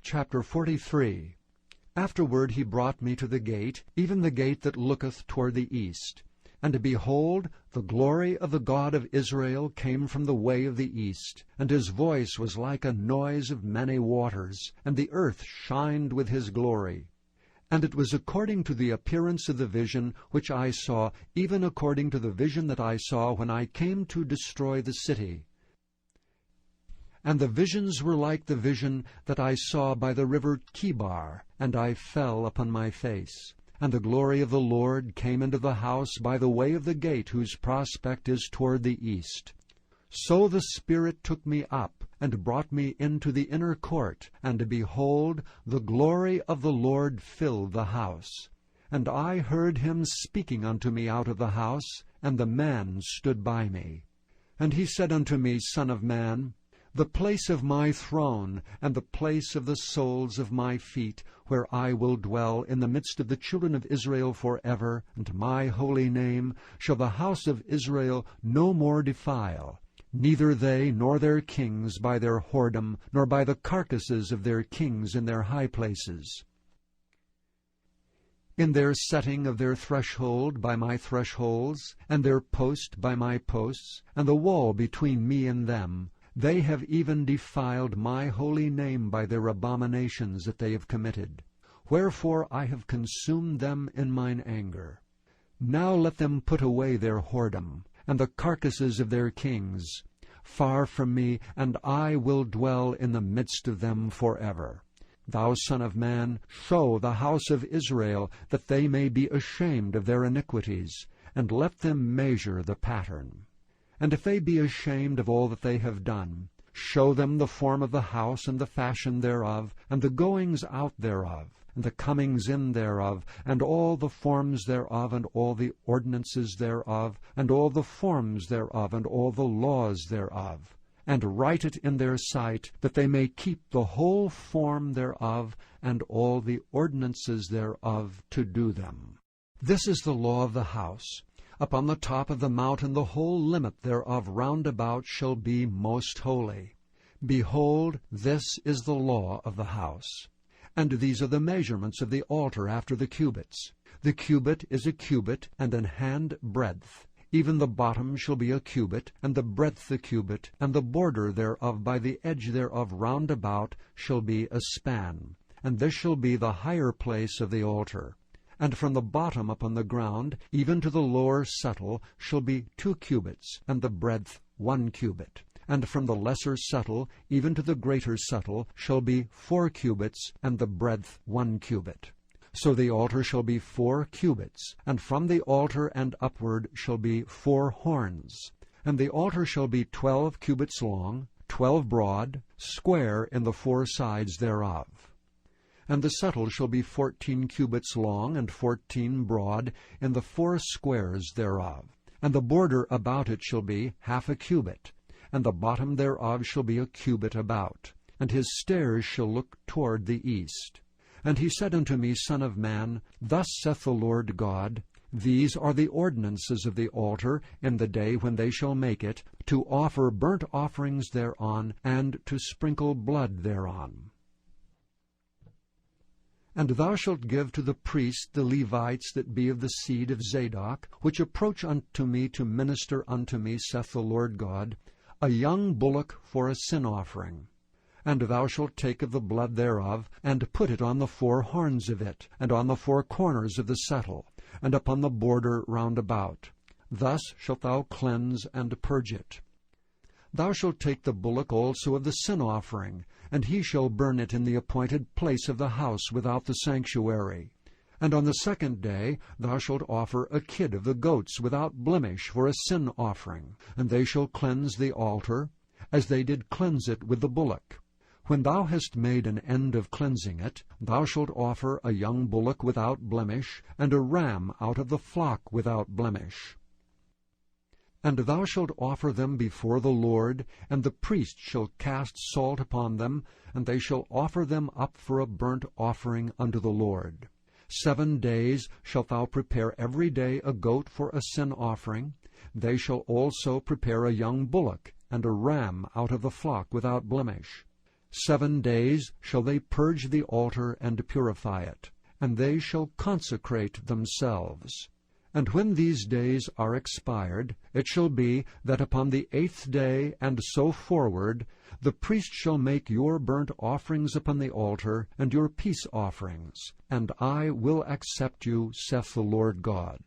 Chapter 43. Afterward he brought me to the gate, even the gate that looketh toward the east. And behold, the glory of the God of Israel came from the way of the east, and his voice was like a noise of many waters, and the earth shined with his glory. And it was according to the appearance of the vision which I saw, even according to the vision that I saw when I came to destroy the city. And the visions were like the vision that I saw by the river Chebar, and I fell upon my face. And the glory of the Lord came into the house by the way of the gate whose prospect is toward the east. So the Spirit took me up, and brought me into the inner court, and behold, the glory of the Lord filled the house. And I heard him speaking unto me out of the house, and the man stood by me. And he said unto me, Son of man, the place of my throne, and the place of the soles of my feet, where I will dwell in the midst of the children of Israel forever, and my holy name shall the house of Israel no more defile, neither they nor their kings by their whoredom, nor by the carcasses of their kings in their high places. In their setting of their threshold by my thresholds, and their post by my posts, and the wall between me and them, they have even defiled my holy name by their abominations that they have committed. Wherefore I have consumed them in mine anger. Now let them put away their whoredom, and the carcasses of their kings, far from me, and I will dwell in the midst of them forever. Thou Son of man, show the house of Israel, that they may be ashamed of their iniquities, and let them measure the pattern. And if they be ashamed of all that they have done, show them the form of the house, and the fashion thereof, and the goings out thereof, and the comings in thereof, and all the forms thereof, and all the ordinances thereof, and all the forms thereof, and all the laws thereof, and write it in their sight, that they may keep the whole form thereof, and all the ordinances thereof, to do them. This is the law of the house. Upon the top of the mountain the whole limit thereof round about shall be most holy. Behold, this is the law of the house. And these are the measurements of the altar after the cubits. The cubit is a cubit, and an hand breadth. Even the bottom shall be a cubit, and the breadth a cubit, and the border thereof by the edge thereof round about shall be a span. And this shall be the higher place of the altar. And from the bottom upon the ground, even to the lower settle, shall be 2 cubits, and the breadth 1 cubit. And from the lesser settle, even to the greater settle, shall be 4 cubits, and the breadth 1 cubit. So the altar shall be 4 cubits, and from the altar and upward shall be 4 horns. And the altar shall be 12 cubits long, 12 broad, square in the 4 sides thereof. And the settle shall be 14 cubits long, and 14 broad, in the 4 squares thereof. And the border about it shall be 1/2 cubit, and the bottom thereof shall be a cubit about. And his stairs shall look toward the east. And he said unto me, Son of man, thus saith the Lord God, These are the ordinances of the altar in the day when they shall make it, to offer burnt offerings thereon, and to sprinkle blood thereon. And thou shalt give to the priests the Levites that be of the seed of Zadok, which approach unto me to minister unto me, saith the Lord God, a young bullock for a sin offering. And thou shalt take of the blood thereof, and put it on the 4 horns of it, and on the 4 corners of the settle, and upon the border round about. Thus shalt thou cleanse and purge it. Thou shalt take the bullock also of the sin offering, and he shall burn it in the appointed place of the house without the sanctuary. And on the 2nd day thou shalt offer a kid of the goats without blemish for a sin offering, and they shall cleanse the altar, as they did cleanse it with the bullock. When thou hast made an end of cleansing it, thou shalt offer a young bullock without blemish, and a ram out of the flock without blemish. And thou shalt offer them before the Lord, and the priest shall cast salt upon them, and they shall offer them up for a burnt offering unto the Lord. 7 days shalt thou prepare every day a goat for a sin offering. They shall also prepare a young bullock, and a ram out of the flock without blemish. 7 days shall they purge the altar and purify it, and they shall consecrate themselves. And when these days are expired, it shall be that upon the 8th day and so forward the priest shall make your burnt offerings upon the altar, and your peace offerings, and I will accept you, saith the Lord God.